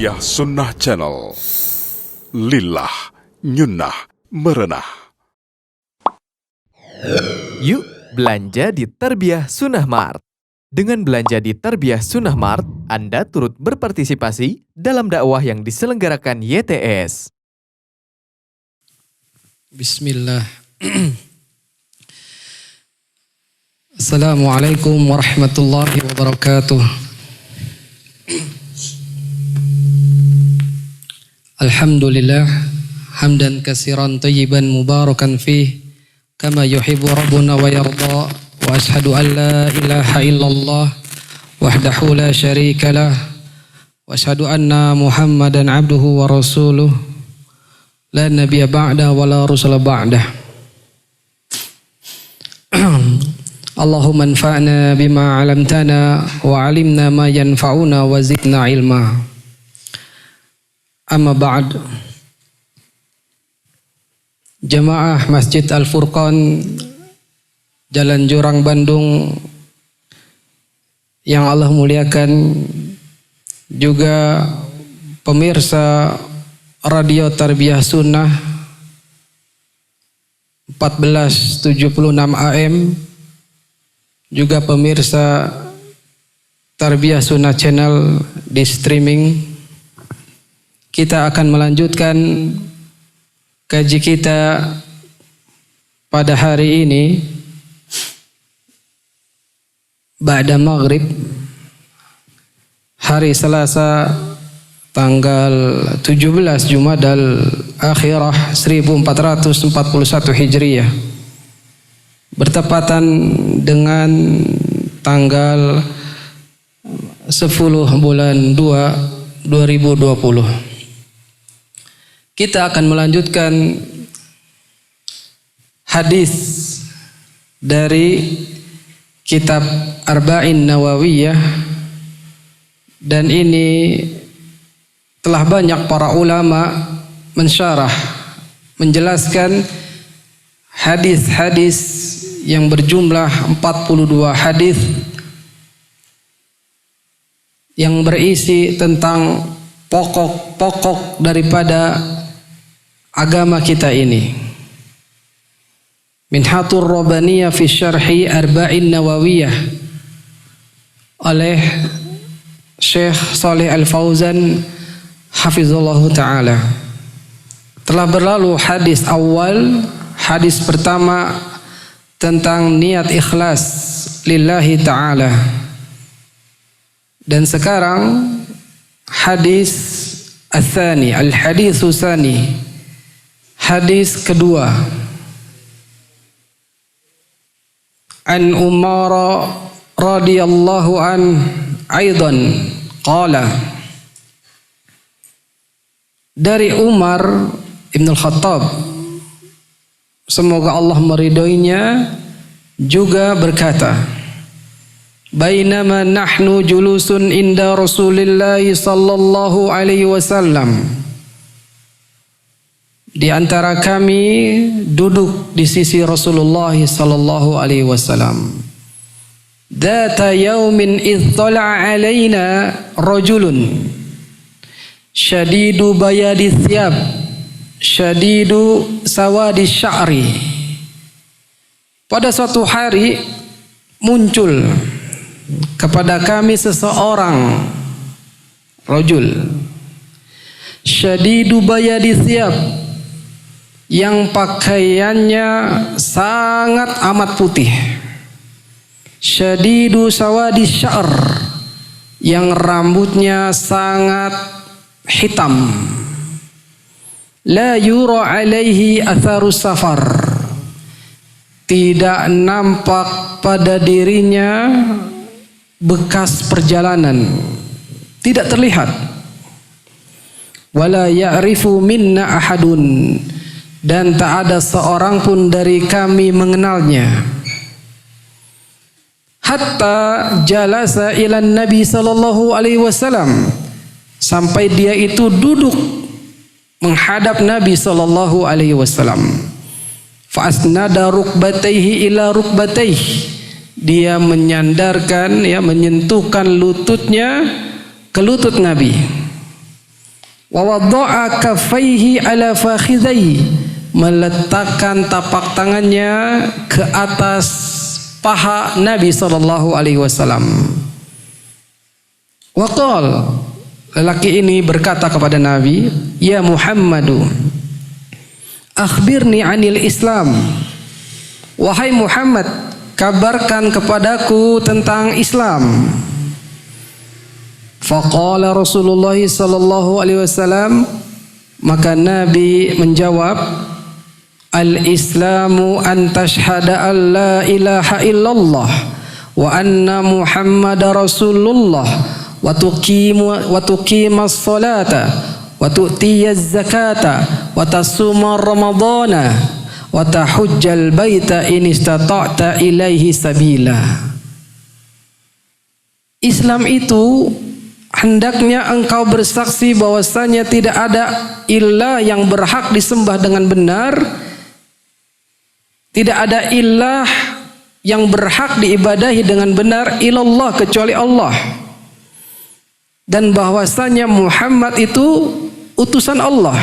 Tarbiyah Sunnah Channel. Lillah, nyunnah, merenah. Yuk belanja di Tarbiyah Sunnah Mart. Dengan belanja di Tarbiyah Sunnah Mart, Anda turut berpartisipasi dalam dakwah yang diselenggarakan YTS. Bismillah. Assalamualaikum warahmatullahi wabarakatuh. Alhamdulillah, hamdan katsiran thayyiban mubarakan fih, kama yuhibbu rabbuna wa yarda, wa ashhadu an la ilaha illallah wahdahu la syarika lah, wa ashhadu anna Muhammadan abduhu wa rasuluh, la nabiyya ba'da wa la rusula ba'da. Allahumma anfa'na bima 'allamtana wa 'allimna ma yanfa'una wa zidna ilma. Amma ba'd. Jamaah Masjid Al-Furqan Jalan Jurang Bandung yang Allah muliakan, juga pemirsa Radio Tarbiyah Sunnah 1476 AM, juga pemirsa Tarbiyah Sunnah Channel di streaming. Kita akan melanjutkan kaji kita pada hari ini ba'da maghrib, hari Selasa tanggal 17 Jumadal Akhirah 1441 Hijriyah, bertepatan dengan tanggal 10 bulan 2 2020. Kita akan melanjutkan hadis dari kitab Arba'in Nawawiyah, dan ini telah banyak para ulama mensyarah, menjelaskan hadis-hadis yang berjumlah 42 hadis yang berisi tentang pokok-pokok daripada agama kita ini. Minhatur Rabbaniyah fi Syarhi Arba'in Nawawiyah oleh Syekh Shalih Al-Fauzan hafizallahu ta'ala. Telah berlalu hadis awal, hadis pertama tentang niat ikhlas lillahi ta'ala. Dan sekarang hadis al-thani, al-hadithu tsani, hadis kedua. An Umar radhiyallahu an aidan qala, dari Umar Ibn Al-Khattab, semoga Allah meridhoinya, juga berkata, bainama nahnu julusun inda Rasulillah sallallahu alaihi wasallam, di antara kami duduk di sisi Rasulullah sallallahu alaihi wasallam, dzata yaumin idh tala'a alaina rajulun syadidu bayadi thiyab syadidu sawadi sya'ri. Pada suatu hari muncul kepada kami seseorang rajul syadidu bayadi thiyab, yang pakaiannya sangat amat putih, syadidu sawadi sya'r, yang rambutnya sangat hitam, la yura alaihi atharus safar, tidak nampak pada dirinya bekas perjalanan, tidak terlihat. Wala ya'rifu minna ahadun, dan tak ada seorang pun dari kami mengenalnya. Hatta jalasa ilan Nabi sallallahu alaihi wasallam, sampai dia itu duduk menghadap Nabi sallallahu alaihi wasallam. Fa asnada rukbatayhi ila rukbatayhi, dia menyandarkan, menyentuhkan lututnya ke lutut Nabi. Wa wada'a kaffaihi ala fakhidhaihi, meletakkan tapak tangannya ke atas paha Nabi sallallahu alaihi wasallam. Wa qala, lelaki ini berkata kepada Nabi, "Ya Muhammadu, akhbirni 'anil Islam." Wahai Muhammad, kabarkan kepadaku tentang Islam. Faqala Rasulullah sallallahu alaihi wasallam, maka Nabi menjawab, "Al-Islamu an tashhada an la ilaha illallah wa anna Muhammadar Rasulullah wa tuqimas salata wa tu'tiyaz zakata wa tasuma ramadana wa tahujjal baita in istata'ta ilaihi sabila." Islam itu hendaknya engkau bersaksi bahwasanya tidak ada ilah yang berhak disembah dengan benar, tidak ada ilah yang berhak diibadahi dengan benar ilallah, kecuali Allah, dan bahwasanya Muhammad itu utusan Allah.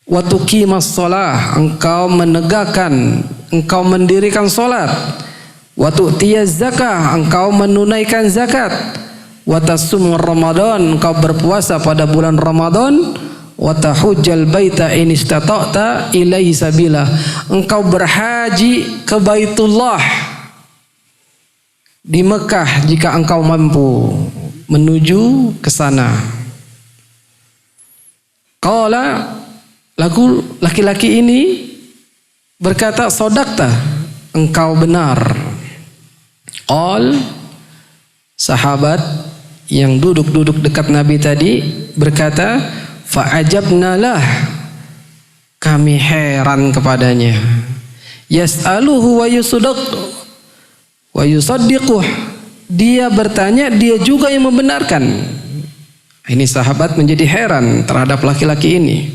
Wa tuqimas shalah, engkau menegakkan, engkau mendirikan salat. Wa tu'tiyaz zakah, engkau menunaikan zakat. Wa tasumur Ramadan, engkau berpuasa pada bulan Ramadan. Wa tahujjal baita in istata'ta ilaihi sabila, engkau berhaji ke Baitullah di Mekah jika engkau mampu menuju ke sana. Qala, lalu laki-laki ini berkata, "Shadaqta, engkau benar." Qal, sahabat yang duduk dekat Nabi tadi berkata, "Fa'ajabna lah," kami heran kepadanya. "Yas'aluhu wa yusaddiquh," dia bertanya, dia juga yang membenarkan. Ini sahabat menjadi heran terhadap laki-laki ini.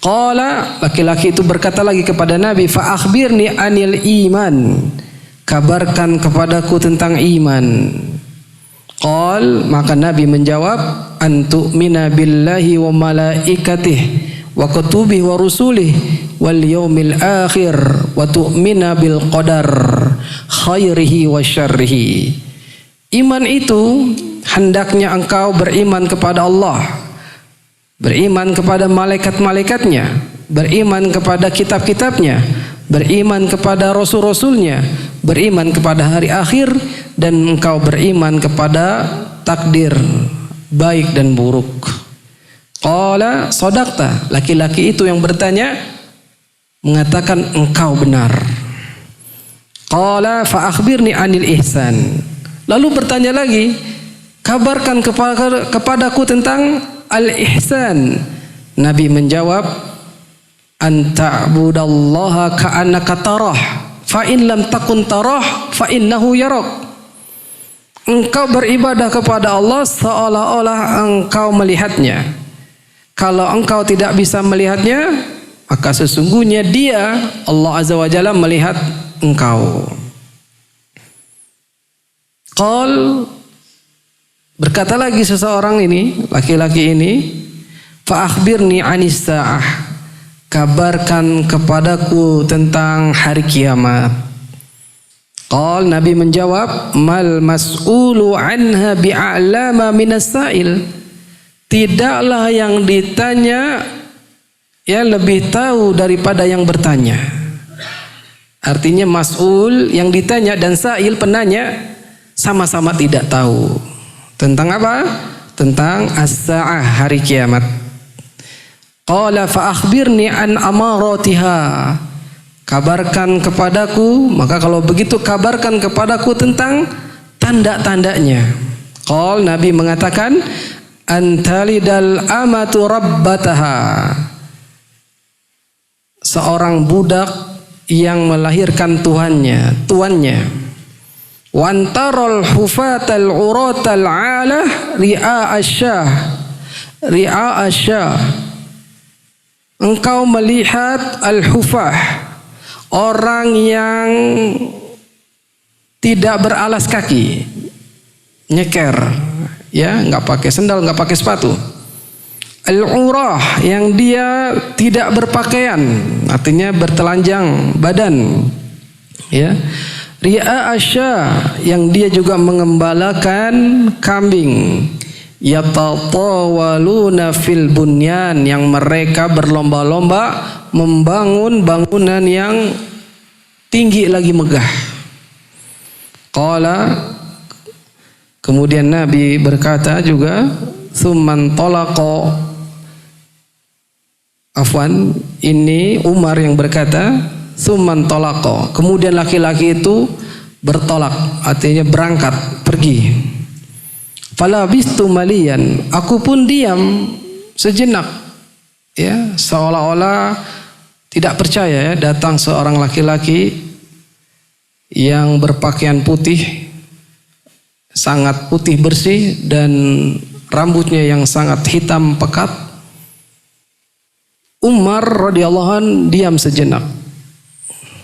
Qala, laki-laki itu berkata lagi kepada Nabi, "Fa akhbirni anil iman," kabarkan kepadaku tentang iman. Qal, maka Nabi menjawab, "Antu'mina billahi wa malaikatih wa kutubihi wa rusulih wal yaumil akhir wa tu'mina bil qadar khairihi wa syarrihi." Iman itu hendaknya engkau beriman kepada Allah, beriman kepada malaikat-malaikatnya, beriman kepada kitab-kitabnya, beriman kepada rasul-rasulnya, beriman kepada hari akhir, dan engkau beriman kepada takdir baik dan buruk. Qala shadaqta, laki-laki itu yang bertanya mengatakan engkau benar. Qala fa akhbirni anil ihsan, lalu bertanya lagi, kabarkan kepadaku tentang al-ihsan. Nabi menjawab, "An ta'budallaha ka'annaka tarah, fa in lam takun tarah fa innahu yarak." Engkau beribadah kepada Allah seolah-olah engkau melihatnya. Kalau engkau tidak bisa melihatnya, maka sesungguhnya Dia, Allah Azza wa Jalla, melihat engkau. Qal, berkata lagi seseorang ini, laki-laki ini, "Fa akhbirni anis sa'ah," kabarkan kepadaku tentang hari kiamat. Qal, Nabi menjawab, "Mal mas'ulu anha bi'a'lama minas sa'il." Tidaklah yang ditanya ya lebih tahu daripada yang bertanya. Artinya mas'ul yang ditanya dan sa'il penanya sama-sama tidak tahu. Tentang apa? Tentang as-sa'ah, hari kiamat. Qala fa akhbirni an amaratiha, kabarkan kepadaku, maka kalau begitu kabarkan kepadaku tentang tanda-tandanya. Qal, Nabi mengatakan, "Antalidal amatu rabbataha," seorang budak yang melahirkan tuannya. "Wantarul hufatal uratal 'alah ri'a asyah," engkau melihat al-hufah, orang yang tidak beralas kaki, nyeker, ya, nggak pakai sendal, nggak pakai sepatu. Al-urah, yang dia tidak berpakaian, artinya bertelanjang badan. Ya. Ri'a asya, yang dia juga mengembalakan kambing. Yatatawaluna fil bunyan, yang mereka berlomba-lomba membangun bangunan yang tinggi lagi megah. Qala, kemudian Nabi berkata juga, tsumman talaqa, afwan, ini Umar yang berkata, tsumman talaqa, kemudian laki-laki itu bertolak, artinya berangkat pergi. Fala bistu malian, aku pun diam sejenak, ya, seolah-olah tidak percaya, ya, datang seorang laki-laki yang berpakaian putih, sangat putih bersih, dan rambutnya yang sangat hitam pekat. Umar radhiyallahu an diam sejenak.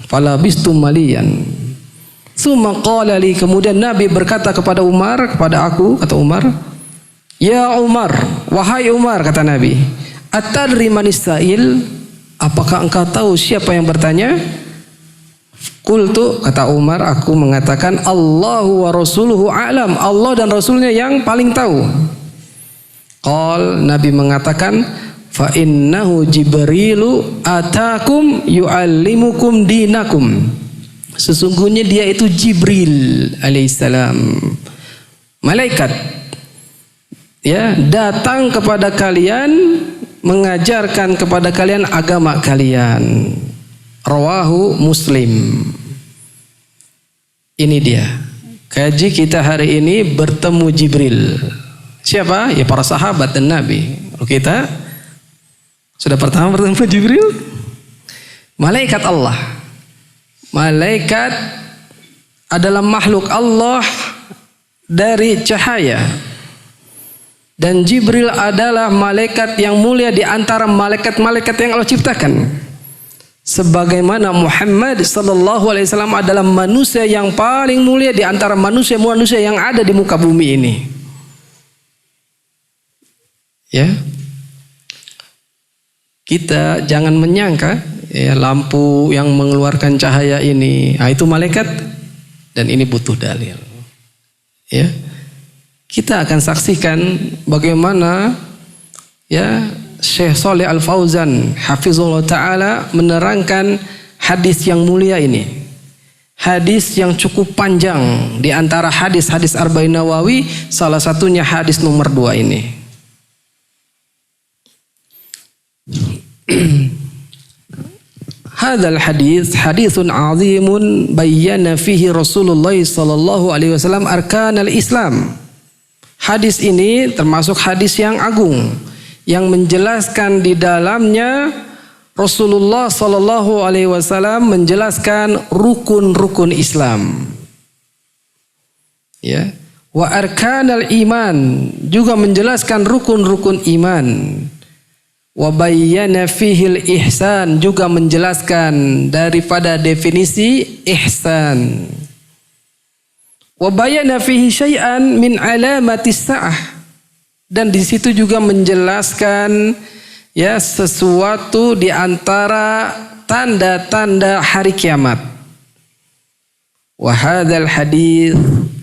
Fala bistu malian. Tsumma qala li, kemudian Nabi berkata kepada Umar, kepada aku, kata Umar, ya Umar, wahai Umar, kata Nabi, atadri manis sa'il, apakah engkau tahu siapa yang bertanya? Qultu, kata Umar, aku mengatakan, Allahu wa rasuluhu a'lam, Allah dan Rasulnya yang paling tahu. Qal, Nabi mengatakan, fa innahu Jibrilu atakum yu'allimukum dinakum, sesungguhnya dia itu Jibril alaihissalam, malaikat, ya, datang kepada kalian mengajarkan kepada kalian agama kalian. Rawahu Muslim. Ini dia kaji kita hari ini, bertemu Jibril. Siapa? Ya para sahabat dan Nabi. Kita sudah pertama bertemu Jibril, malaikat Allah. Malaikat adalah makhluk Allah dari cahaya, dan Jibril adalah malaikat yang mulia di antara malaikat-malaikat yang Allah ciptakan. Sebagaimana Muhammad sallallahu alaihi wasallam adalah manusia yang paling mulia di antara manusia-manusia yang ada di muka bumi ini. Ya. Kita jangan menyangka, ya, lampu yang mengeluarkan cahaya ini, nah itu malaikat, dan ini butuh dalil. Ya. Kita akan saksikan bagaimana, ya, Syekh Shalih Al Fauzan hafizullah taala menerangkan hadis yang mulia ini. Hadis yang cukup panjang di antara hadis-hadis Arba'in Nawawi, salah satunya hadis nomor 2 ini. Hadzal hadis hadisun azimun bayyana fihi Rasulullah sallallahu alaihi wasallam arkanal Islam. Hadis ini termasuk hadis yang agung yang menjelaskan di dalamnya Rasulullah sallallahu alaihi wasallam menjelaskan rukun-rukun Islam. Ya, wa arkanal iman, juga menjelaskan rukun-rukun iman. Wa bayyana fihil ihsan, juga menjelaskan daripada definisi ihsan. Wa bayyana fihi syai'an min alamatis sa'ah, dan di situ juga menjelaskan, ya, sesuatu di antara tanda-tanda hari kiamat. Wa hadzal hadis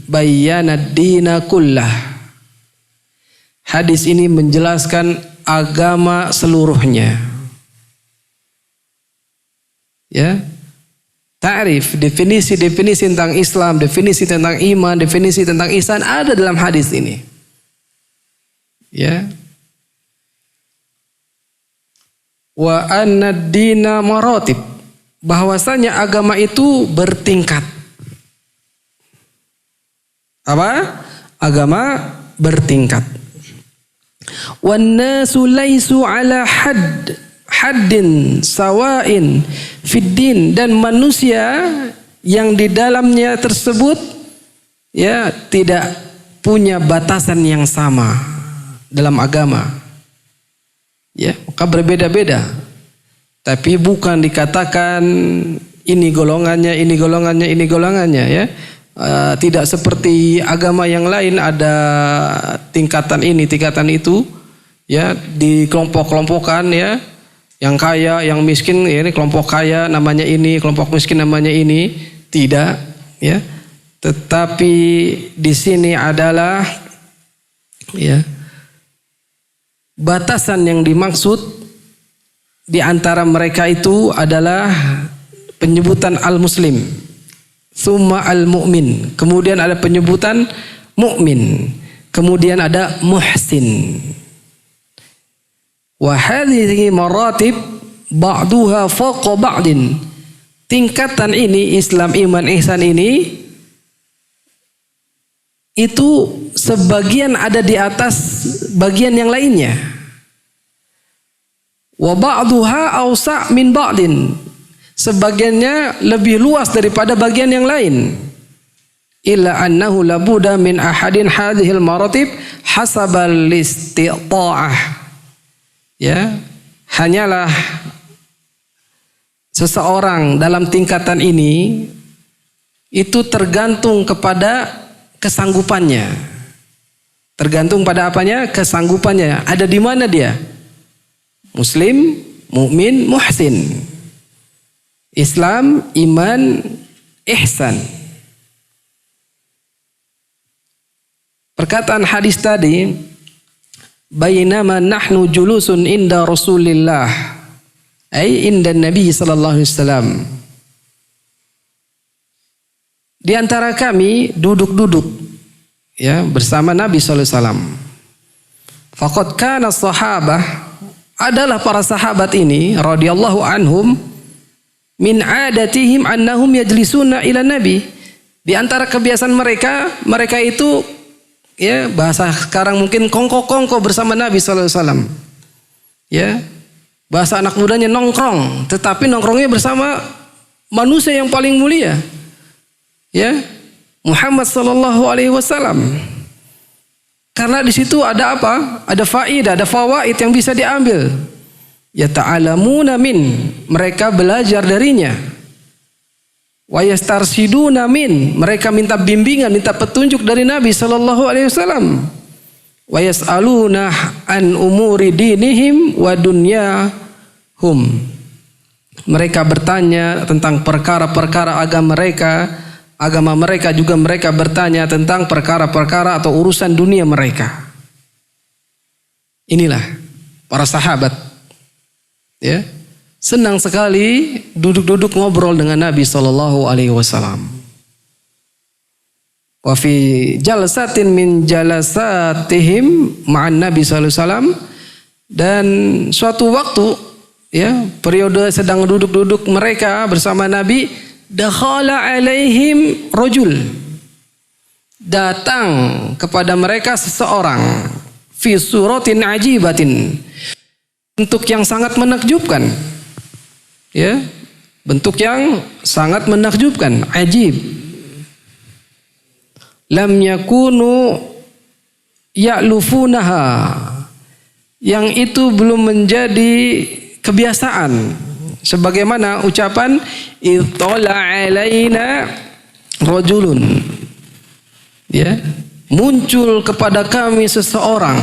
bayyana ad-dina kullah. Hadis ini menjelaskan agama seluruhnya. Ya. Ta'rif, definisi-definisi tentang Islam, definisi tentang iman, definisi tentang ihsan ada dalam hadis ini. Ya. Wa anna ad-dina maratib, bahwasanya agama itu bertingkat. Apa? Agama bertingkat. Wan nasu laisu ala haddin sawain fid din, dan manusia yang di dalamnya tersebut, ya, tidak punya batasan yang sama dalam agama. Ya, maka berbeda-beda. Tapi bukan dikatakan ini golongannya, ini golongannya, ini golongannya, ya. Tidak seperti agama yang lain ada tingkatan ini, tingkatan itu, ya di kelompok-kelompokan ya, yang kaya, yang miskin, ya, ini kelompok kaya namanya ini, kelompok miskin namanya ini, tidak, ya. Tetapi di sini adalah ya batasan yang dimaksud di antara mereka itu adalah penyebutan al-muslim, summa al-mu'min, kemudian ada penyebutan mukmin, kemudian ada muhsin. Wa hadhihi maratib ba'duha fawqa ba'din. Tingkatan ini, Islam, iman, ihsan ini, itu sebagian ada di atas bagian yang lainnya. Wa ba'duha awsa' min ba'din. Sebagiannya lebih luas daripada bagian yang lain. Illa annahu labuda min ahadin hadhil maratib hasabal istita'ah. Ya, hanyalah seseorang dalam tingkatan ini itu tergantung kepada kesanggupannya. Tergantung pada apanya? Kesanggupannya. Ada di mana dia? Muslim, mukmin, muhsin. Islam, iman, ihsan. Perkataan hadis tadi, bainama nahnu julusun inda Rasulillah, ay inda Nabi sallallahu alaihi wasallam. Di antara kami duduk-duduk ya bersama Nabi sallallahu alaihi wasallam. Faqad kana sahabah, adalah para sahabat ini radhiyallahu anhum, min adatihim annahum yajlisuna ila Nabi. Di antara kebiasaan mereka itu, ya bahasa sekarang mungkin kongko-kongko bersama Nabi SAW. Ya, bahasa anak mudanya nongkrong, tetapi nongkrongnya bersama manusia yang paling mulia. Ya, Muhammad Sallallahu Alaihi Wasallam. Karena di situ ada apa? Ada faidah, ada fawaid yang bisa diambil. Ya ta'alamuna min, mereka belajar darinya. Wa yastarsiduna min, mereka minta bimbingan, minta petunjuk dari Nabi sallallahu alaihi wasallam. Wa yas'aluna an umuri dinihim wa dunyahum, mereka bertanya tentang perkara-perkara agama mereka juga mereka bertanya tentang perkara-perkara atau urusan dunia mereka. Inilah para sahabat, ya. Senang sekali duduk-duduk ngobrol dengan Nabi sallallahu alaihi wasallam. Wa fi jalsatin min jalasatihim ma'an Nabi sallallahu alaihi wasallam, dan suatu waktu ya periode sedang duduk-duduk mereka bersama Nabi, dakhala alaihim rajul, datang kepada mereka seseorang, fi suratin ajibatin, bentuk yang sangat menakjubkan. Ya, bentuk yang sangat menakjubkan, ajib. Lam yakunu ya'lufunaha, yang itu belum menjadi kebiasaan. Sebagaimana ucapan ittala alaina rajulun, ya, muncul kepada kami seseorang,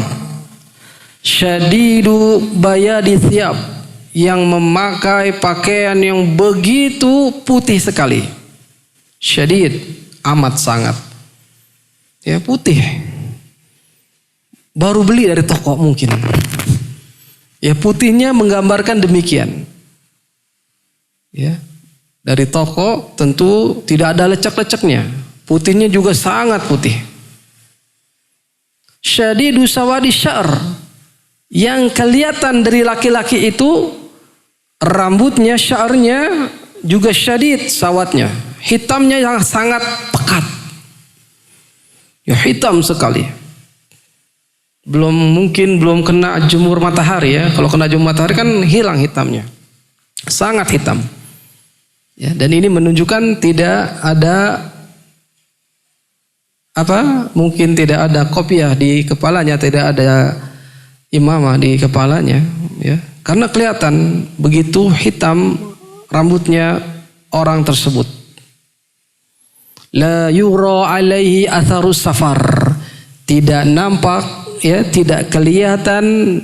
syadidu bayadi thiyab, yang memakai pakaian yang begitu putih sekali. Syadid, amat sangat. Ya, putih. Baru beli dari toko mungkin. Ya, putihnya menggambarkan demikian. Ya, dari toko tentu tidak ada lecek-leceknya. Putihnya juga sangat putih. Syadidu sawadi sya'r, yang kelihatan dari laki-laki itu rambutnya, sya'arnya juga syadid sawatnya, hitamnya yang sangat pekat. Ya, hitam sekali. Belum kena jemur matahari ya. Kalau kena jemur matahari kan hilang hitamnya. Sangat hitam. Ya, dan ini menunjukkan tidak ada mungkin tidak ada kopiah di kepalanya, tidak ada imamah di kepalanya, ya. Karena kelihatan begitu hitam rambutnya orang tersebut. La yura alaihi atharus safar, tidak nampak, ya, tidak kelihatan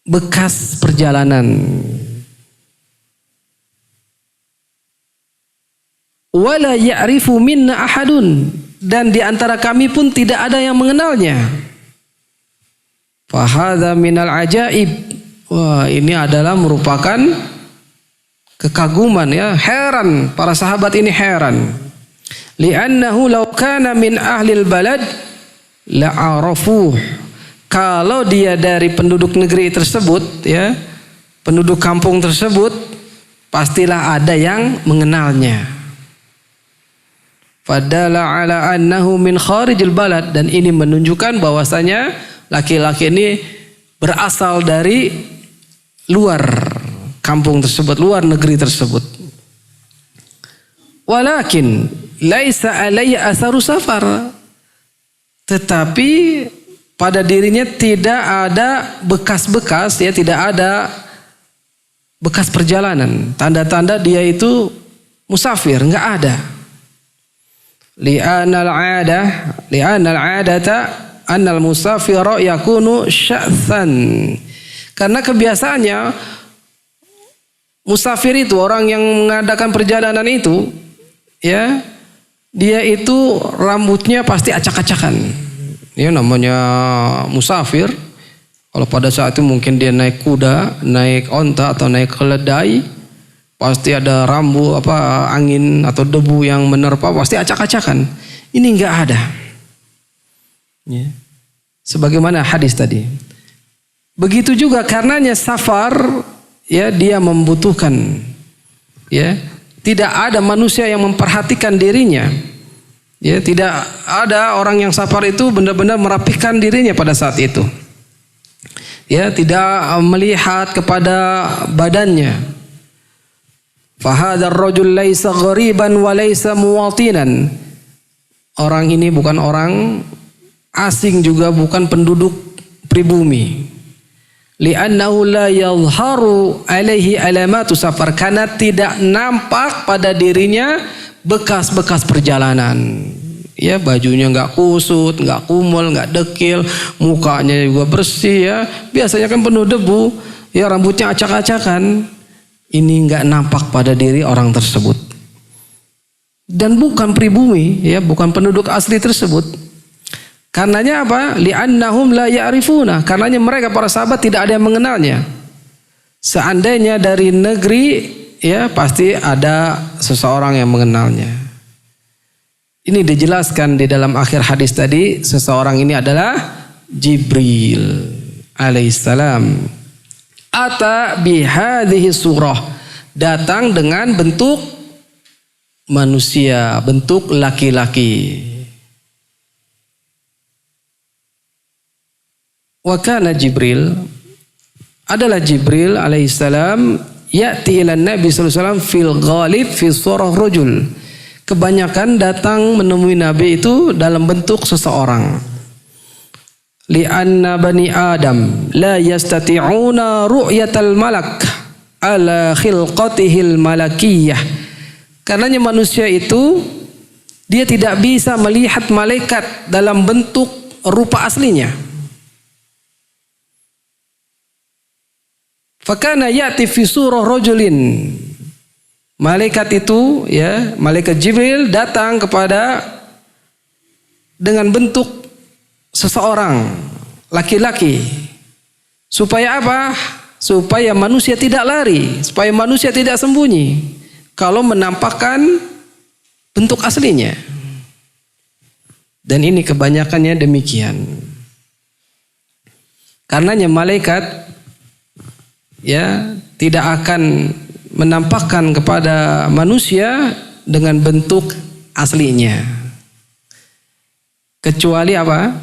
bekas perjalanan. Wala ya'rifu minna ahadun, dan di antara kami pun tidak ada yang mengenalnya. Fahadha minal ajaib. Wah, ini adalah merupakan kekaguman, ya, heran. Para sahabat ini heran. Li'annahu law kana min ahlil balad la'arafuh. Kalau dia dari penduduk negeri tersebut, ya, penduduk kampung tersebut, pastilah ada yang mengenalnya. Fadala ala annahu min kharijil balad, dan ini menunjukkan bahwasanya laki-laki ini berasal dari luar kampung tersebut, luar negeri tersebut. Walakin laisa alayya atharu safar, tetapi pada dirinya tidak ada bekas-bekas, ya, tidak ada bekas perjalanan, tanda-tanda dia itu musafir, enggak ada. Li'anal 'adata annal musafira yakunu sya'than. Karena kebiasaannya musafir itu, orang yang mengadakan perjalanan itu, ya, dia itu rambutnya pasti acak-acakan. Ya, namanya musafir. Kalau pada saat itu mungkin dia naik kuda, naik onta atau naik keledai, pasti ada angin atau debu yang menerpa, pasti acak-acakan. Ini enggak ada. Ya. Sebagaimana hadis tadi. Begitu juga karenanya safar, ya, dia membutuhkan, ya, tidak ada manusia yang memperhatikan dirinya. Ya, tidak ada orang yang safar itu benar-benar merapikan dirinya pada saat itu. Ya, tidak melihat kepada badannya. Fahadar rajul laisa ghariban wa laisa muwatinan. Orang ini bukan orang asing, juga bukan penduduk pribumi. Li'annahu la yadhharu alaihi alamatu safar, karena tidak nampak pada dirinya bekas-bekas perjalanan. Ya, bajunya enggak kusut, enggak kumel, enggak dekil, mukanya juga bersih, ya. Biasanya kan penuh debu, ya, rambutnya acak-acakan. Ini enggak nampak pada diri orang tersebut. Dan bukan pribumi, ya, bukan penduduk asli tersebut. Karenanya apa? Li'annahum la ya'rifuna. Karenanya mereka, para sahabat, tidak ada yang mengenalnya. Seandainya dari negeri, ya, pasti ada seseorang yang mengenalnya. Ini dijelaskan di dalam akhir hadis tadi, seseorang ini adalah Jibril alaihissalam. Ata bihadhihi surah, datang dengan bentuk manusia, bentuk laki-laki. Wa kana Jibril, adalah Jibril alaihissalam, ya'ti ila Nabi sallallahu alaihi wasallam fil ghalib fi surah rajul. Kebanyakan datang menemui Nabi itu dalam bentuk seseorang. Li'anna bani Adam la yastati'una ru'yatal malak ala khilqatihil malakiyah. Karenanya manusia itu dia tidak bisa melihat malaikat dalam bentuk rupa aslinya. Fakana ya'ti fi surah rajulin. Malaikat itu, ya, malaikat Jibril datang kepada dengan bentuk seseorang laki-laki. Supaya apa? Supaya manusia tidak lari, supaya manusia tidak sembunyi kalau menampakkan bentuk aslinya. Dan ini kebanyakannya demikian. Karenanya malaikat, ya, tidak akan menampakkan kepada manusia dengan bentuk aslinya. Kecuali apa?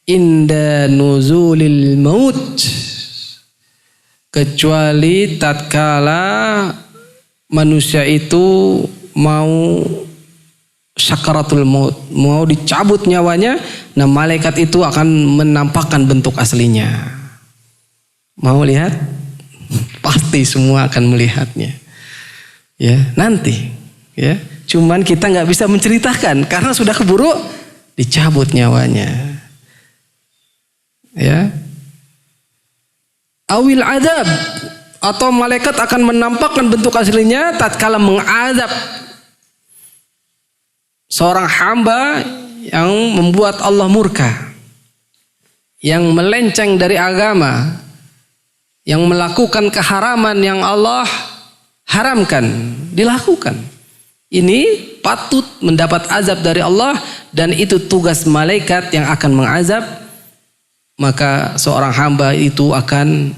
Inda nuzulil maut. Kecuali tatkala manusia itu mau sakaratul maut, mau dicabut nyawanya, nah malaikat itu akan menampakkan bentuk aslinya. Mau lihat? Pasti semua akan melihatnya, ya, nanti, ya. Cuman kita nggak bisa menceritakan karena sudah keburu dicabut nyawanya, ya. awil adab, atau malaikat akan menampakkan bentuk aslinya tatkala mengazab seorang hamba yang membuat Allah murka, yang melenceng dari agama, yang melakukan keharaman yang Allah haramkan, dilakukan. Ini patut mendapat azab dari Allah, dan itu tugas malaikat yang akan mengazab. Maka seorang hamba itu akan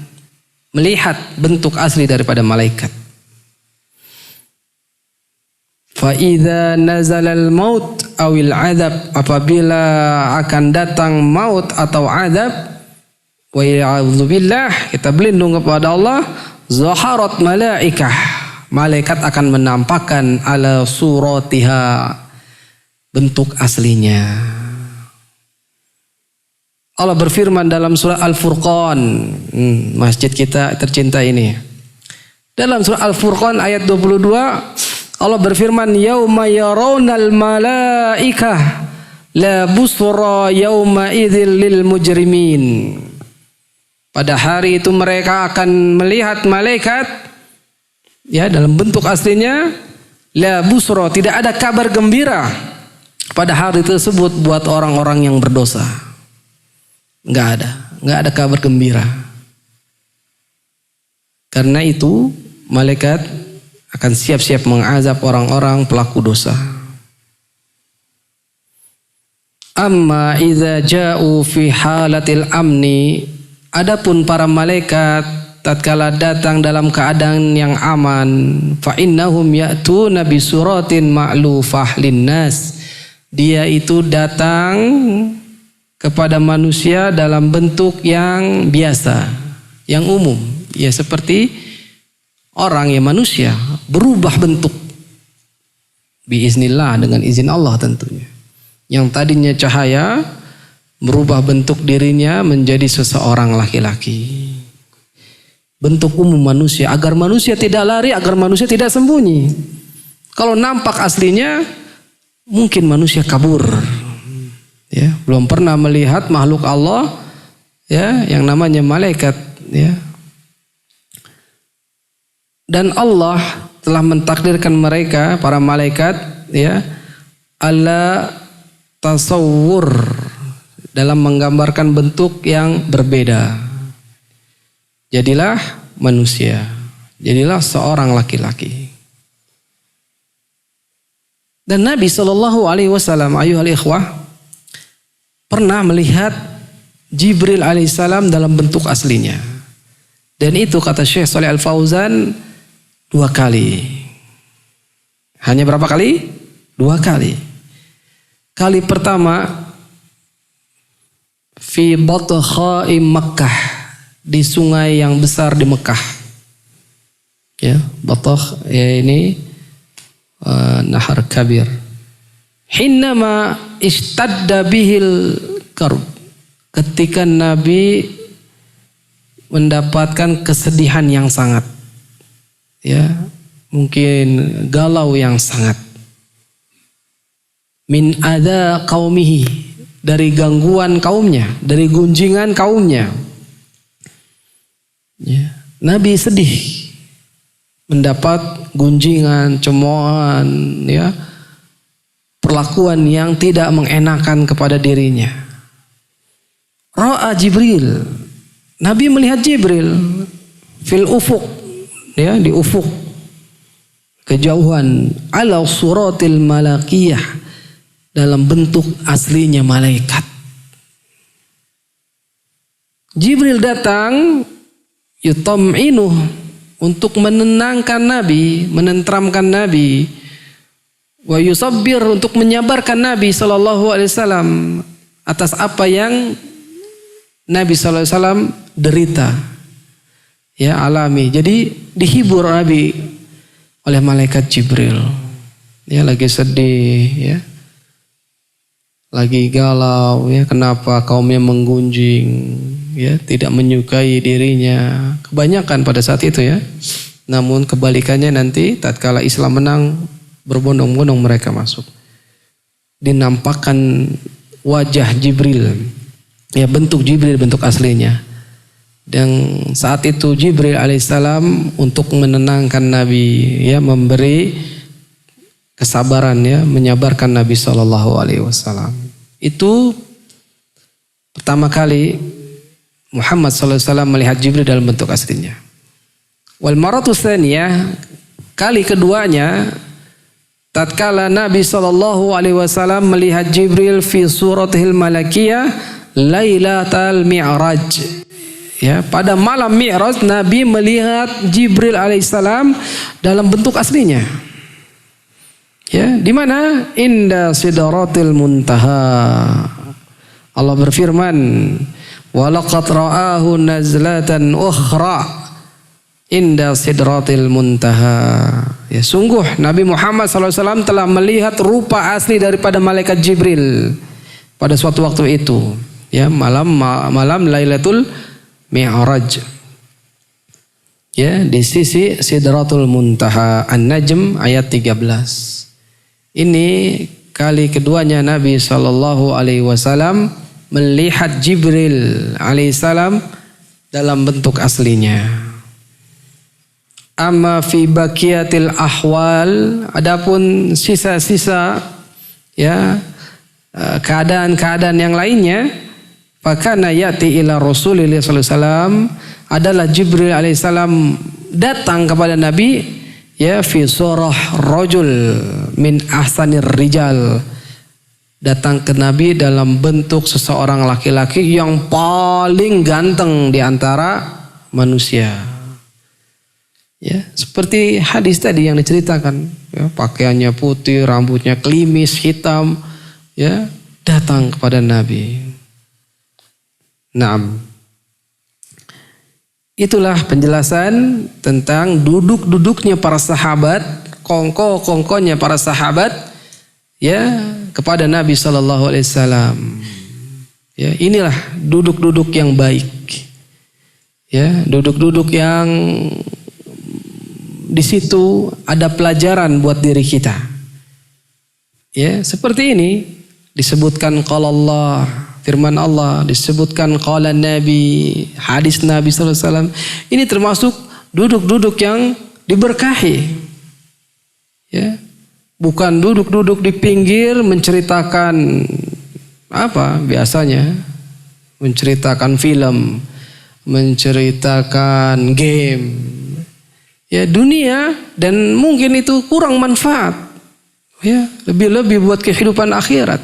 melihat bentuk asli daripada malaikat. Fa idza nazalal maut awil adab, apabila akan datang maut atau adab, wa ya'udzubillah, kita berlindung kepada Allah, zaharat malaikah, malaikat akan menampakkan ala suratiha, bentuk aslinya. Allah berfirman dalam surah Al-Furqan, masjid kita tercinta ini. Dalam surah Al-Furqan ayat 22, Allah berfirman, yauma yarawnal malaikah la busra yauma idzil lil mujrimin. Pada hari itu mereka akan melihat malaikat, ya, dalam bentuk aslinya, la busra, tidak ada kabar gembira pada hari tersebut buat orang-orang yang berdosa. Nggak ada kabar gembira. Karena itu malaikat akan siap-siap mengazab orang-orang pelaku dosa. Amma idza ja'u fi halatil amni, adapun para malaikat tatkala datang dalam keadaan yang aman, fa innahum ya'tuna bi suratin ma'lufah linnas, dia itu datang kepada manusia dalam bentuk yang biasa, yang umum, ya seperti orang, ya manusia, berubah bentuk biiznillah, dengan izin Allah tentunya. Yang tadinya cahaya berubah bentuk dirinya menjadi seseorang laki-laki. Bentuk umum manusia, agar manusia tidak lari, agar manusia tidak sembunyi. Kalau nampak aslinya, mungkin manusia kabur. Ya, belum pernah melihat makhluk Allah, ya, yang namanya malaikat, ya. Dan Allah telah mentakdirkan mereka, para malaikat, ya, ala tasawwur, dalam menggambarkan bentuk yang berbeda. Jadilah manusia, jadilah seorang laki-laki. Dan Nabi SAW, ayuhal ikhwah, pernah melihat Jibril alaihissalam dalam bentuk aslinya. Dan itu kata Syekh Shalih Al-Fauzan 2 kali. Hanya berapa kali? 2 kali. Kali pertama fi batha'i Makkah, di sungai yang besar di Mekah. Ya, bathah, ya ini nahar kabir. Hinnama istadda bihil karb, ketika Nabi mendapatkan kesedihan yang sangat, ya, mungkin galau yang sangat, min adza qaumihi, dari gangguan kaumnya, dari gunjingan kaumnya, ya, Nabi sedih mendapat gunjingan, cemoohan, ya, perlakuan yang tidak mengenakan kepada dirinya. Ra'a Jibril, Nabi melihat Jibril fil ufuk, ya, di ufuk kejauhan, ala suratil malakiyah, dalam bentuk aslinya malaikat. Jibril datang yutam'inu, untuk menenangkan Nabi, menenteramkan Nabi, wa yusabbir, untuk menyabarkan Nabi SAW atas apa yang Nabi SAW derita, ya, alami. Jadi dihibur Nabi oleh malaikat Jibril, ya, lagi sedih, ya, lagi galau, ya, kenapa kaumnya menggunjing, ya, tidak menyukai dirinya, kebanyakan pada saat itu, ya. Namun kebalikannya nanti tatkala Islam menang, berbondong-bondong mereka masuk. Dinampakkan wajah Jibril, ya, bentuk Jibril, bentuk aslinya. Dan saat itu Jibril alaihissalam untuk menenangkan Nabi, ya, memberi kesabaran, ya, menyabarkan Nabi SAW. Itu pertama kali Muhammad SAW melihat Jibril dalam bentuk aslinya. Wal maratu tsaniyah, kali keduanya tatkala Nabi SAW melihat Jibril fi suratihil malakiyah lailatal mi'raj. Ya, pada malam Mi'raj Nabi melihat Jibril alaihissalam dalam bentuk aslinya. Ya, di mana? Inda sidratil muntaha. Allah berfirman, "Wa laqad ra'ahu nazlatan ukhra inda sidratil muntaha." Ya, sungguh Nabi Muhammad SAW telah melihat rupa asli daripada malaikat Jibril pada suatu waktu itu. Ya, malam Lailatul Mi'raj. Ya, di sisi Sidratul Muntaha. An-Najm ayat 13. Ini kali keduanya Nabi SAW melihat Jibril alaihissalam dalam bentuk aslinya. Amma fi baqiyatil ahwal, adapun sisa-sisa, ya, keadaan-keadaan yang lainnya, fakana yati ila Rasulillah sallallahu alaihi wasallam, adalah Jibril alaihissalam datang kepada Nabi, ya, fi surah rajul min ahsanir rijal, datang ke Nabi dalam bentuk seseorang laki-laki yang paling ganteng di antara manusia. Ya, seperti hadis tadi yang diceritakan, ya, pakaiannya putih, rambutnya klimis hitam, ya, datang kepada Nabi. Naam. Itulah penjelasan tentang duduk-duduknya para sahabat, kongko-kongkonya para sahabat, ya, kepada Nabi sallallahu alaihi wasallam. Ya, inilah duduk-duduk yang baik. Ya, duduk-duduk yang di situ ada pelajaran buat diri kita. Ya, seperti ini disebutkan qala Allah, firman Allah, disebutkan qala Nabi, hadis Nabi sallallahu alaihi wasallam. Ini termasuk duduk-duduk yang diberkahi. Ya. Bukan duduk-duduk di pinggir menceritakan apa biasanya? Menceritakan film, menceritakan game. Ya, dunia, dan mungkin itu kurang manfaat. Ya, lebih-lebih buat kehidupan akhirat.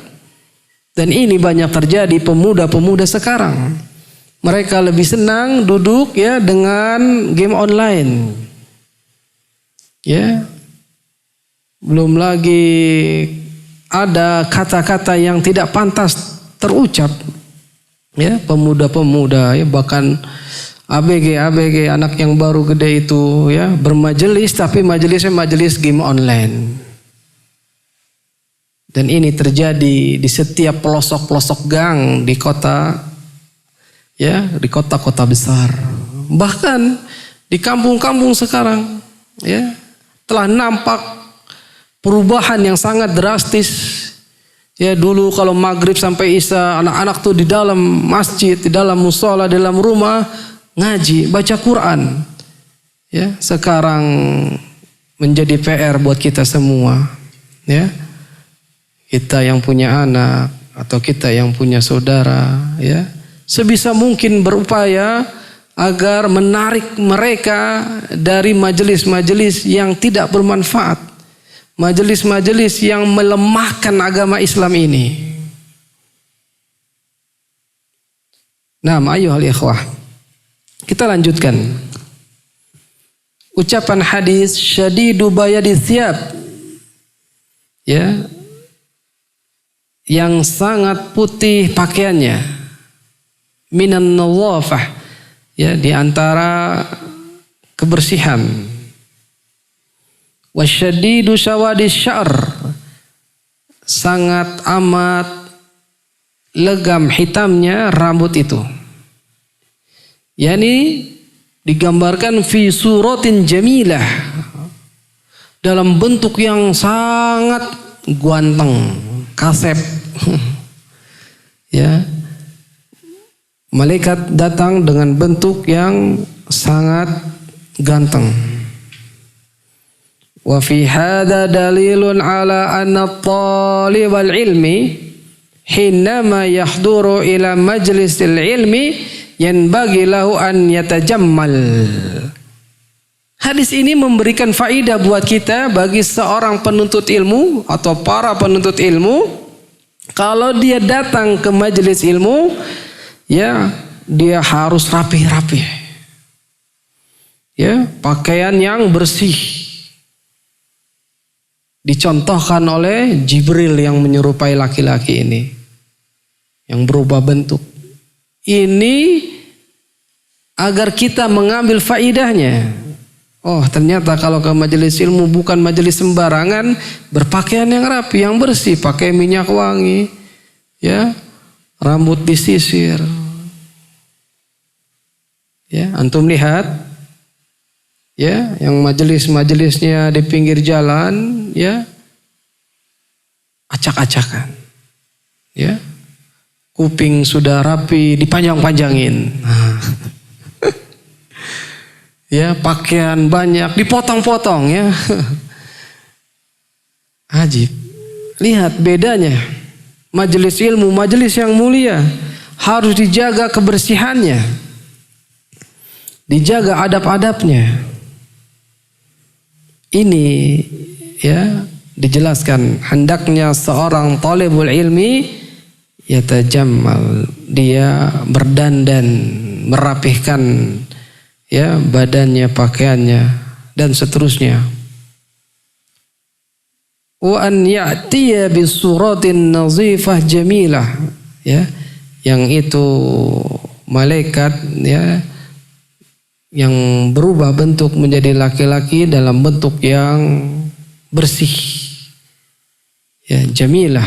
Dan ini banyak terjadi pemuda-pemuda sekarang. Mereka lebih senang duduk, ya, dengan game online. Ya. Belum lagi ada kata-kata yang tidak pantas terucap. Ya, pemuda-pemuda, ya, bahkan ABG anak yang baru gede itu, ya, bermajelis tapi majelisnya majelis game online. Dan ini terjadi di setiap pelosok-pelosok gang di kota, ya, di kota-kota besar. Bahkan di kampung-kampung sekarang, ya, telah nampak perubahan yang sangat drastis. Ya, dulu kalau maghrib sampai isya anak-anak tuh di dalam masjid, di dalam musola, di dalam rumah ngaji, baca Quran. Ya, sekarang menjadi PR buat kita semua. Ya. Kita yang punya anak atau kita yang punya saudara, ya, sebisa mungkin berupaya agar menarik mereka dari majelis-majelis yang tidak bermanfaat, majelis-majelis yang melemahkan agama Islam ini. Nah, ayuhal ikhwah, kita lanjutkan. Ucapan hadis syadidu bayadi thiyab, ya, yang sangat putih pakaiannya, minan nawafah, ya, di antara kebersihan. Wasyadidu syawadis sya'r, sangat amat legam hitamnya rambut itu. Yani digambarkan fi suratin jamilah, dalam bentuk yang sangat ganteng, kasep. Ya. Malaikat datang dengan bentuk yang sangat ganteng. Wa fi hadza dalilun ala anna talibal ilmi hinama yahduru ila majlisil ilmi yanbaghi lahu an yatajammal. Hadis ini memberikan faidah buat kita bagi seorang penuntut ilmu atau para penuntut ilmu, kalau dia datang ke majelis ilmu, ya dia harus rapi-rapi. Ya, pakaian yang bersih. Dicontohkan oleh Jibril yang menyerupai laki-laki ini, yang berubah bentuk. Ini agar kita mengambil faidahnya. Oh, ternyata kalau ke majelis ilmu bukan majelis sembarangan, berpakaian yang rapi, yang bersih, pakai minyak wangi, ya, rambut disisir. Ya, antum lihat, ya, yang majelis-majelisnya di pinggir jalan, ya, acak-acakan, ya, kuping sudah rapi, dipanjang-panjangin. Ya, pakaian banyak dipotong-potong, ya. Ajib. Lihat bedanya. Majelis ilmu, majelis yang mulia harus dijaga kebersihannya. Dijaga adab-adabnya. Ini, ya, dijelaskan hendaknya seorang talibul ilmi yatajammal, dia berdandan, merapihkan, ya, badannya, pakaiannya, dan seterusnya. Wa an ya'tiya bisuratin nazifah jamilah, ya, yang itu malaikat, ya, yang berubah bentuk menjadi laki-laki dalam bentuk yang bersih, ya, jamilah.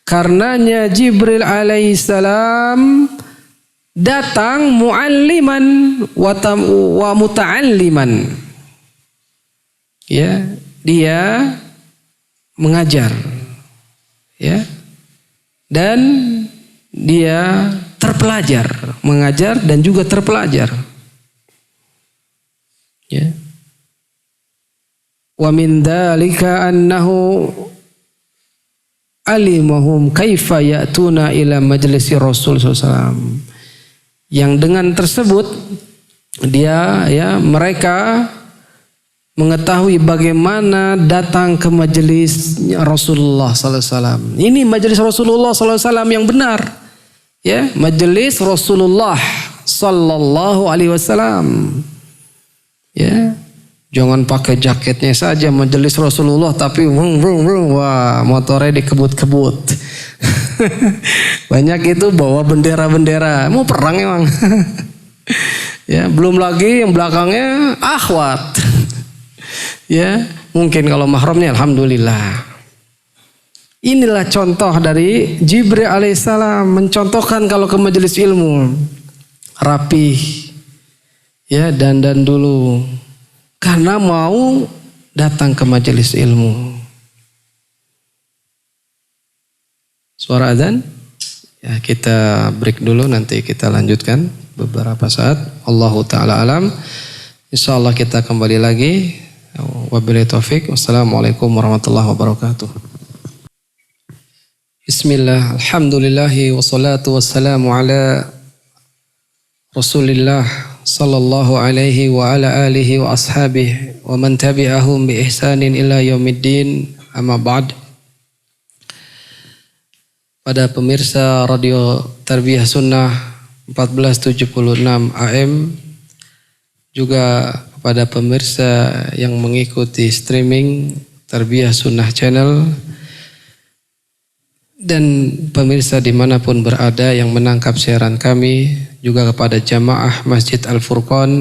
Karenanya Jibril alaihissalam datang mualliman wa muta'alliman. Ya, dia mengajar, ya, dan dia terpelajar, mengajar dan juga terpelajar. Ya. Wa min dzalika annahu alimahum kaifa ya'tuna ila majlisi Rasul sallallahu alaihi wasallam. Yang dengan tersebut dia, ya, mereka mengetahui bagaimana datang ke majelis Rasulullah sallallahu alaihi wasallam. Ini majelis Rasulullah sallallahu alaihi wasallam yang benar. Ya, majelis Rasulullah sallallahu alaihi wasallam. Ya. Jangan pakai jaketnya saja majelis Rasulullah tapi wah, motornya dikebut-kebut. Banyak itu bawa bendera-bendera, mau perang emang. Ya, belum lagi yang belakangnya akhwat. Ya, mungkin kalau mahramnya alhamdulillah. Inilah contoh dari Jibril alaihissalam mencontohkan kalau ke majelis ilmu rapih, ya, dandan dulu. Karena mau datang ke majelis ilmu. Suara azan? Ya, kita break dulu, nanti kita lanjutkan beberapa saat. Allahu ta'ala alam. Insyaallah kita kembali lagi. Wabillahi taufik. Wassalamualaikum warahmatullahi wabarakatuh. Bismillah. Alhamdulillahi wassalatu wassalamu ala Rasulillah sallallahu alaihi wa ala alihi wa ashabihi wa man tabi'ahum bi ihsanin ila yaumiddin, amma ba'd. Pada pemirsa Radio Tarbiyah Sunnah 1476 AM, juga kepada pemirsa yang mengikuti streaming Tarbiyah Sunnah Channel, dan pemirsa dimanapun berada yang menangkap siaran kami, juga kepada jamaah Masjid Al-Furqan,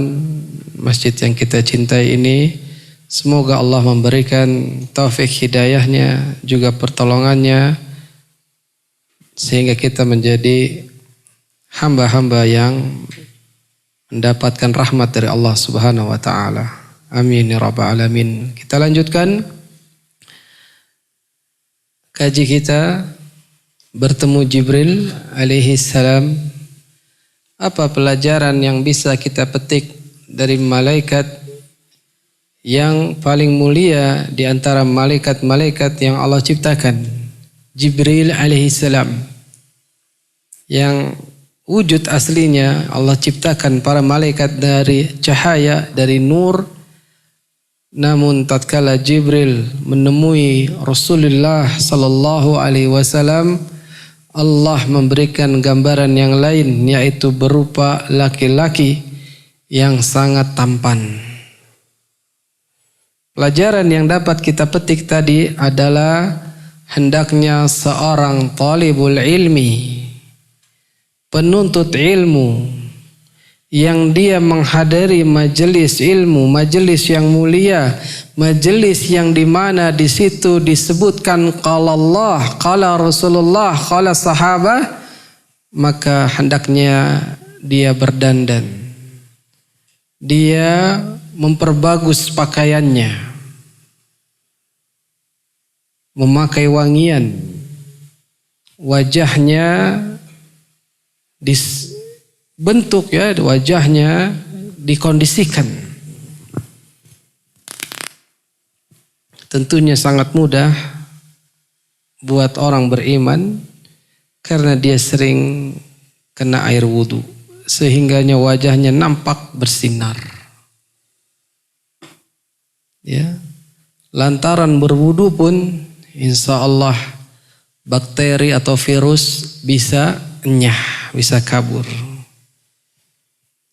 masjid yang kita cintai ini, semoga Allah memberikan taufik hidayahnya, juga pertolongannya, sehingga kita menjadi hamba-hamba yang mendapatkan rahmat dari Allah Subhanahu wa taala. Amin ya rabbal alamin. Kita lanjutkan kaji kita bertemu Jibril alaihi salam. Apa pelajaran yang bisa kita petik dari malaikat yang paling mulia di antara malaikat-malaikat yang Allah ciptakan? Jibril alaihi salam, yang wujud aslinya Allah ciptakan para malaikat dari cahaya, dari nur. Namun tatkala Jibril menemui Rasulullah sallallahu alaihi wasallam, Allah memberikan gambaran yang lain, yaitu berupa laki-laki yang sangat tampan. Pelajaran yang dapat kita petik tadi adalah hendaknya seorang talibul ilmi, penuntut ilmu, yang dia menghadiri majelis ilmu, majelis yang mulia, majelis yang dimana di situ disebutkan qala Allah, qala Rasulullah, qala sahabah, maka hendaknya dia berdandan, dia memperbagus pakaiannya, memakai wangian, wajahnya bentuk ya, wajahnya dikondisikan. Tentunya sangat mudah buat orang beriman karena dia sering kena air wudu, sehingganya wajahnya nampak bersinar. Ya, lantaran berwudu pun insya Allah bakteri atau virus bisa enyah, bisa kabur.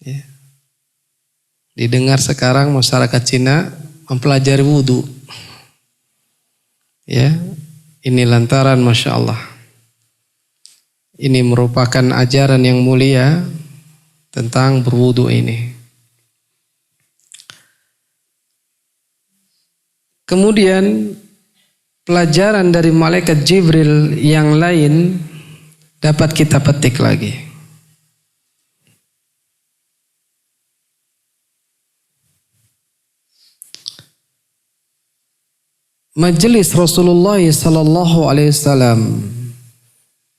Ya. Didengar sekarang masyarakat Cina mempelajari wudhu. Ya, ini lantaran Masya Allah. Ini merupakan ajaran yang mulia tentang berwudhu ini. Kemudian pelajaran dari malaikat Jibril yang lain dapat kita petik lagi. Majelis Rasulullah sallallahu alaihi wasallam,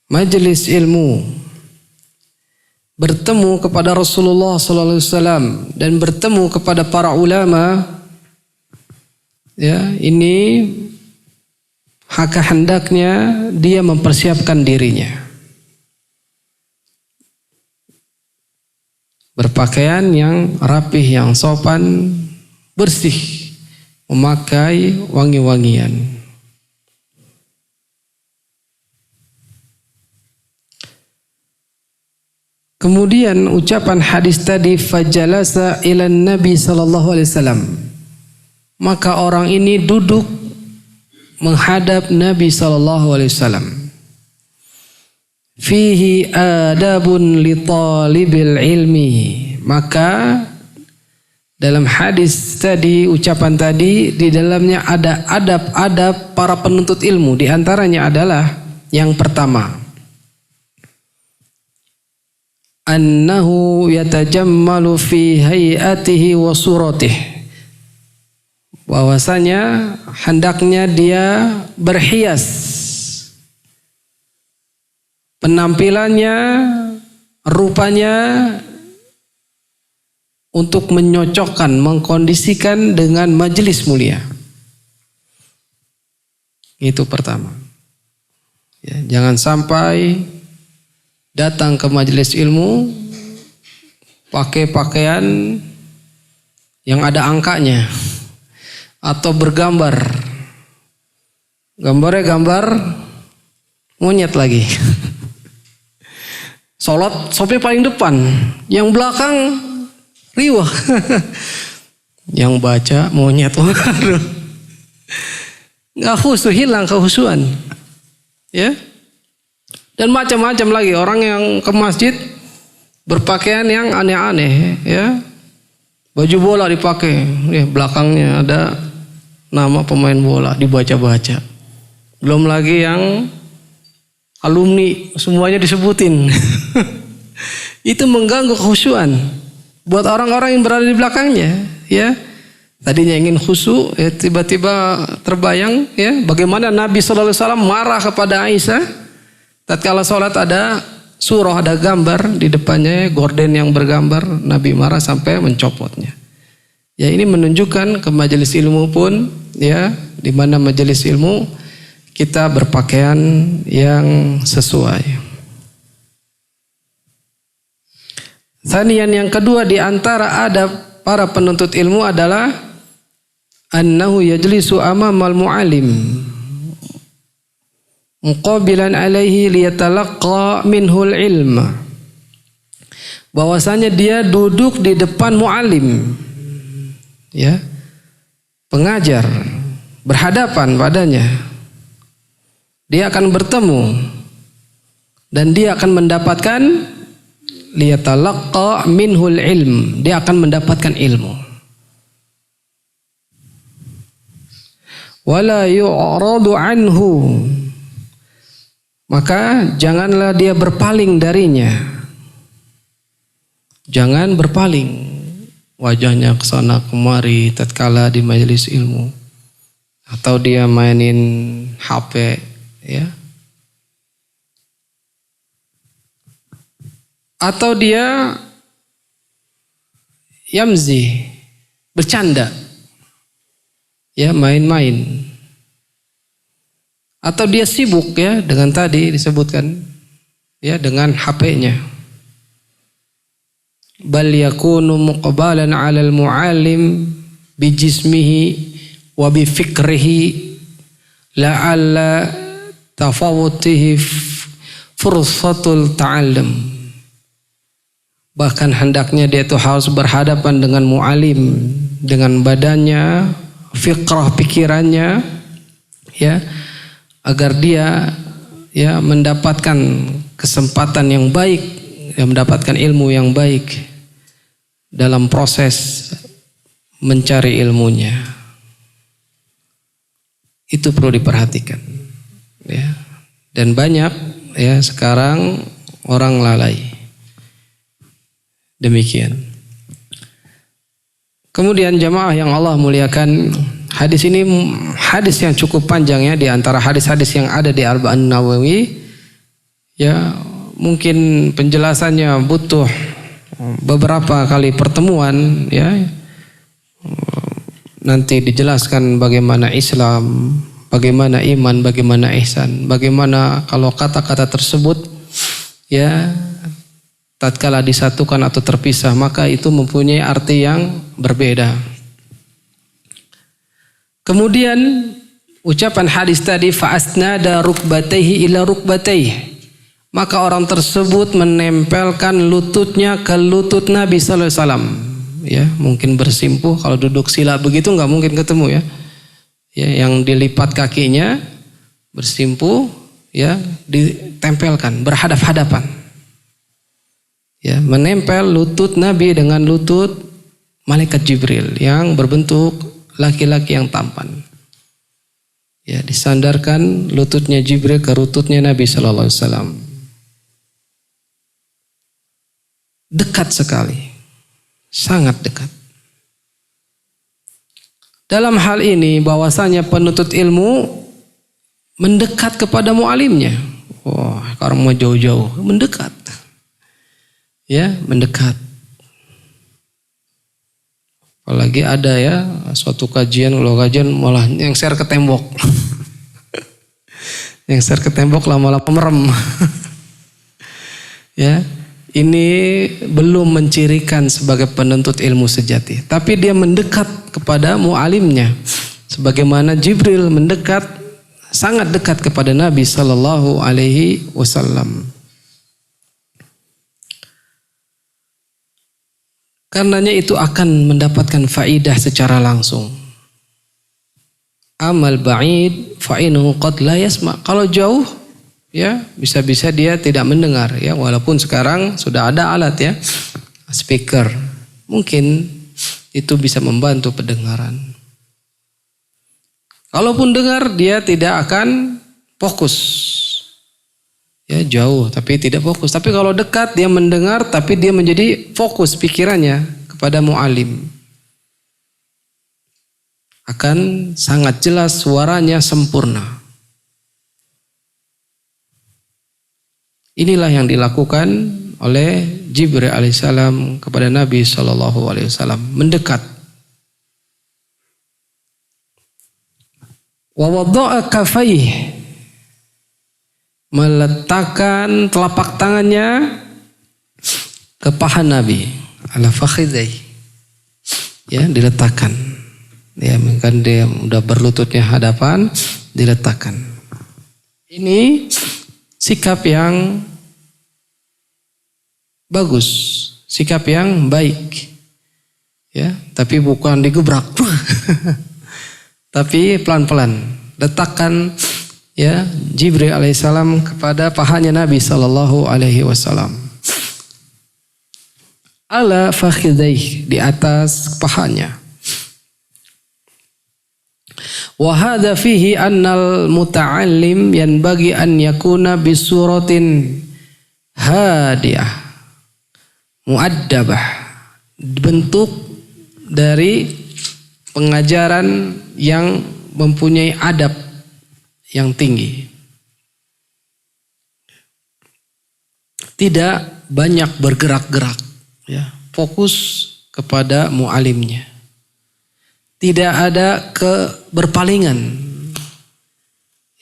majelis ilmu, bertemu kepada Rasulullah sallallahu alaihi wasallam dan bertemu kepada para ulama, ya, ini hendaknya dia mempersiapkan dirinya, berpakaian yang rapih, yang sopan, bersih, memakai wangi-wangian. Kemudian ucapan hadis tadi, fajalasa ilan Nabi sallallahu alaihi wasallam, maka orang ini duduk menghadap Nabi sallallahu alaihi wasallam. Fihi adabun li talibil ilmi, maka dalam hadis tadi, ucapan tadi, di dalamnya ada adab-adab para penuntut ilmu. Di antaranya adalah yang pertama, annahu yatajammalu fi hayatihi wa suratih, bahwasanya hendaknya dia berhias, penampilannya, rupanya, untuk menyocokkan, mengkondisikan dengan majelis mulia. Itu pertama. Ya, jangan sampai datang ke majelis ilmu pakai pakaian yang ada angkanya atau bergambar. Gambarnya gambar monyet lagi. Sholat sopi paling depan, yang belakang riwah. Yang baca monyet. Nggak khusyuk, hilang kehusuan. Ya. Dan macam-macam lagi orang yang ke masjid berpakaian yang aneh-aneh, ya. Baju bola dipakai, ya, belakangnya ada nama pemain bola dibaca-baca. Belum lagi yang alumni semuanya disebutin. Itu mengganggu kekhusyuan buat orang-orang yang berada di belakangnya, ya. Tadinya ingin khusyuk, ya, tiba-tiba terbayang, ya, bagaimana Nabi sallallahu alaihi wasallam marah kepada Aisyah Tatkala sholat ada surah, ada gambar di depannya, gorden yang bergambar, Nabi marah sampai mencopotnya. Ya, ini menunjukkan ke majelis ilmu pun, ya, di mana majelis ilmu kita berpakaian yang sesuai. Tsaniyan, yang kedua di antara adab para penuntut ilmu adalah annahu yajlisu amamal mu'alim muqabilan alaihi liyatalaqqa minhul ilma. Bahwasanya dia duduk di depan mu'alim, ya, pengajar, berhadapan padanya. Dia akan bertemu dan dia akan mendapatkan liyatalaqqa minhul ilm, dia akan mendapatkan ilmu. Wala yu'radu anhu, maka janganlah dia berpaling darinya. Jangan berpaling wajahnya ke sana kemari tatkala di majelis ilmu, atau dia mainin HP, ya, atau dia yamzi, bercanda, ya, main-main, atau dia sibuk, ya, dengan tadi disebutkan, ya, dengan HP-nya. Bal yakunu muqbalan 'alal mu'allim bi jismihi wa bi fikrihi la'alla tafawutihi fursatul ta'allum. Bahkan hendaknya dia itu harus berhadapan dengan mu'alim, dengan badannya, fikrah pikirannya, ya, agar dia, ya, mendapatkan kesempatan yang baik, ya, mendapatkan ilmu yang baik dalam proses mencari ilmunya. Itu perlu diperhatikan, ya. Dan banyak, ya, sekarang orang lalai. Demikian. Kemudian jamaah yang Allah muliakan, hadis ini hadis yang cukup panjang, ya, di antara hadis-hadis yang ada di Arba'an Nawawi, ya, mungkin penjelasannya butuh beberapa kali pertemuan, ya. Nanti dijelaskan bagaimana Islam, bagaimana iman, bagaimana ihsan, bagaimana kalau kata-kata tersebut, ya, tatkala disatukan atau terpisah maka itu mempunyai arti yang berbeda. Kemudian ucapan hadis tadi, fa asnada rukbatayhi ila rukbatayhi, maka orang tersebut menempelkan lututnya ke lutut Nabi sallallahu alaihi wasallam, ya, mungkin bersimpuh. Kalau duduk sila begitu nggak mungkin ketemu, ya. Ya, yang dilipat kakinya bersimpuh, ya, ditempelkan berhadap-hadapan, ya, menempel lutut Nabi dengan lutut malaikat Jibril yang berbentuk laki-laki yang tampan, ya, disandarkan lututnya Jibril ke lututnya Nabi sallallahu alaihi wasallam. Dekat sekali, sangat dekat. Dalam hal ini bahwasanya penuntut ilmu mendekat kepada mualimnya. Wah, kalau mau jauh-jauh, mendekat, ya, mendekat. Apalagi ada, ya, suatu kajian, kalau kajian malah nyengser ke tembok. Nyengser ke tembok lama-lama merem. Ya. Ini belum mencirikan sebagai penuntut ilmu sejati, tapi dia mendekat kepada mualimnya, sebagaimana Jibril mendekat, sangat dekat kepada Nabi sallallahu alaihi wasallam. Karenanya itu akan mendapatkan faidah secara langsung. Amal ba'id fa innahu qad la yasma. Kalau jauh, ya, bisa-bisa dia tidak mendengar, ya, walaupun sekarang sudah ada alat, ya, speaker, mungkin itu bisa membantu pendengaran. Kalaupun dengar, dia tidak akan fokus, ya, jauh tapi tidak fokus. Tapi kalau dekat, dia mendengar tapi dia menjadi fokus pikirannya kepada mu'alim, akan sangat jelas, suaranya sempurna. Inilah yang dilakukan oleh Jibril alaihissalam kepada Nabi SAW, mendekat. Wa wada'a kafaih, meletakkan telapak tangannya ke paha Nabi, ala fakhidai, ya, diletakkan. Ya, kan dia udah berlututnya hadapan, diletakkan. Ini sikap yang bagus, sikap yang baik, ya, tapi bukan digebrak, tapi pelan-pelan. Letakkan, ya, Jibril alaihissalam kepada pahanya Nabi sallallahu alaihi wasallam. Ala fakhidai, di atas pahanya. Wa hadza fihi annal muta'allim yanbaghi an yakuna bisuratin hadiyah mu'addabah, bentuk dari pengajaran yang mempunyai adab yang tinggi. Tidak banyak bergerak-gerak, ya, fokus kepada mu'alimnya. Tidak ada keberpalingan,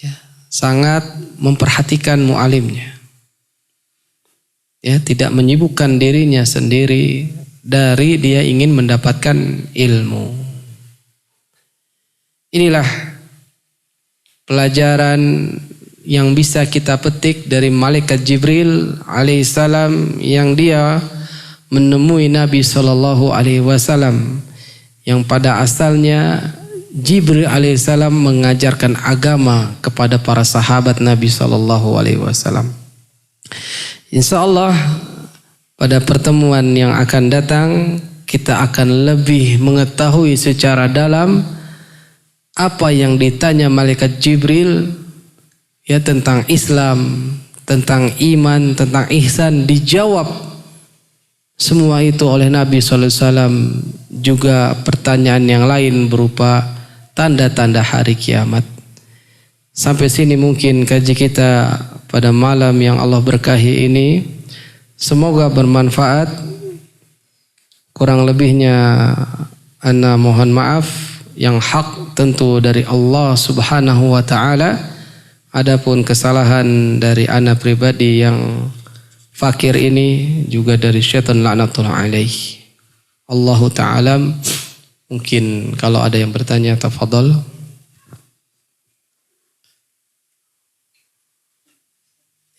ya, sangat memperhatikan mu'alimnya, ya, tidak menyibukkan dirinya sendiri dari dia ingin mendapatkan ilmu. Inilah pelajaran yang bisa kita petik dari malaikat Jibril alaihissalam yang dia menemui Nabi sallallahu alaihi wasallam, yang pada asalnya Jibril alaihissalam mengajarkan agama kepada para sahabat Nabi sallallahu alaihi wasallam. Insyaallah pada pertemuan yang akan datang kita akan lebih mengetahui secara dalam apa yang ditanya malaikat Jibril, ya, tentang Islam, tentang iman, tentang ihsan, dijawab semua itu oleh Nabi SAW. Juga pertanyaan yang lain berupa tanda-tanda hari kiamat. Sampai sini mungkin kaji kita pada malam yang Allah berkahi ini. Semoga bermanfaat. Kurang lebihnya ana mohon maaf. Yang hak tentu dari Allah Subhanahu wa ta'ala. Adapun kesalahan dari ana pribadi yang fakir ini juga dari syaitan laknatullah alaih. Allahu ta'ala. Mungkin kalau ada yang bertanya, tafadhal.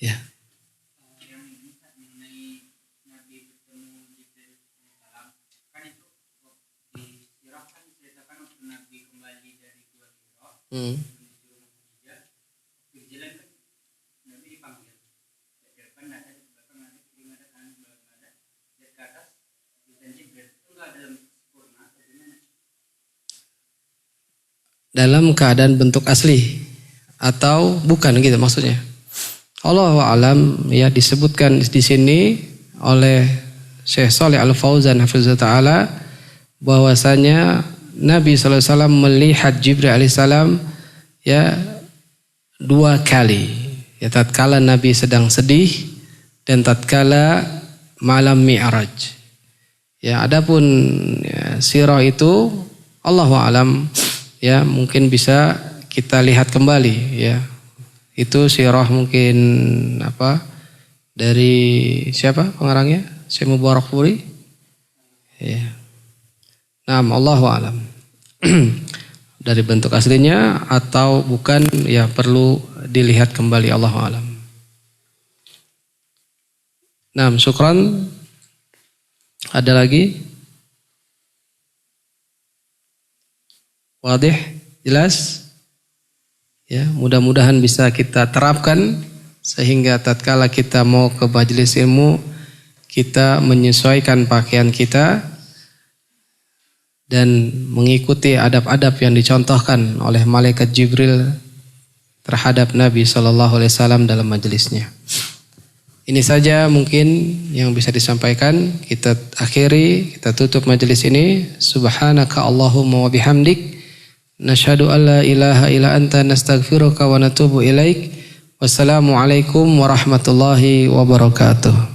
Ya. Dalam keadaan bentuk asli atau bukan gitu maksudnya. Allahu a'lam, ya, disebutkan di sini oleh Syekh Shalih Al Fauzan hafizahullah taala bahwasanya Nabi sallallahu alaihi wasallam melihat Jibril alaihissalam, ya, 2 kali, ya, tatkala Nabi sedang sedih dan tatkala malam Mi'raj. Ya, adapun, ya, sirah itu Allahu a'lam, ya, mungkin bisa kita lihat kembali, ya. Itu sirah mungkin apa dari siapa pengarangnya? Syekh Mubarakfuri. Ya. Naam, Allahu a'lam. Dari bentuk aslinya atau bukan, ya, perlu dilihat kembali, Allahu a'lam. Naam, syukran. Ada lagi? Wadih, jelas? Ya, mudah-mudahan bisa kita terapkan sehingga tatkala kita mau ke majelis ilmu kita menyesuaikan pakaian kita dan mengikuti adab-adab yang dicontohkan oleh malaikat Jibril terhadap Nabi SAW dalam majelisnya. Ini saja mungkin yang bisa disampaikan. Kita akhiri, kita tutup majelis ini. Subhanaka Allahumma wa bihamdik. Nashhadu an la ilaha illa anta nastaghfiruka wa natubu ilaik. Wassalamualaikum warahmatullahi wabarakatuh.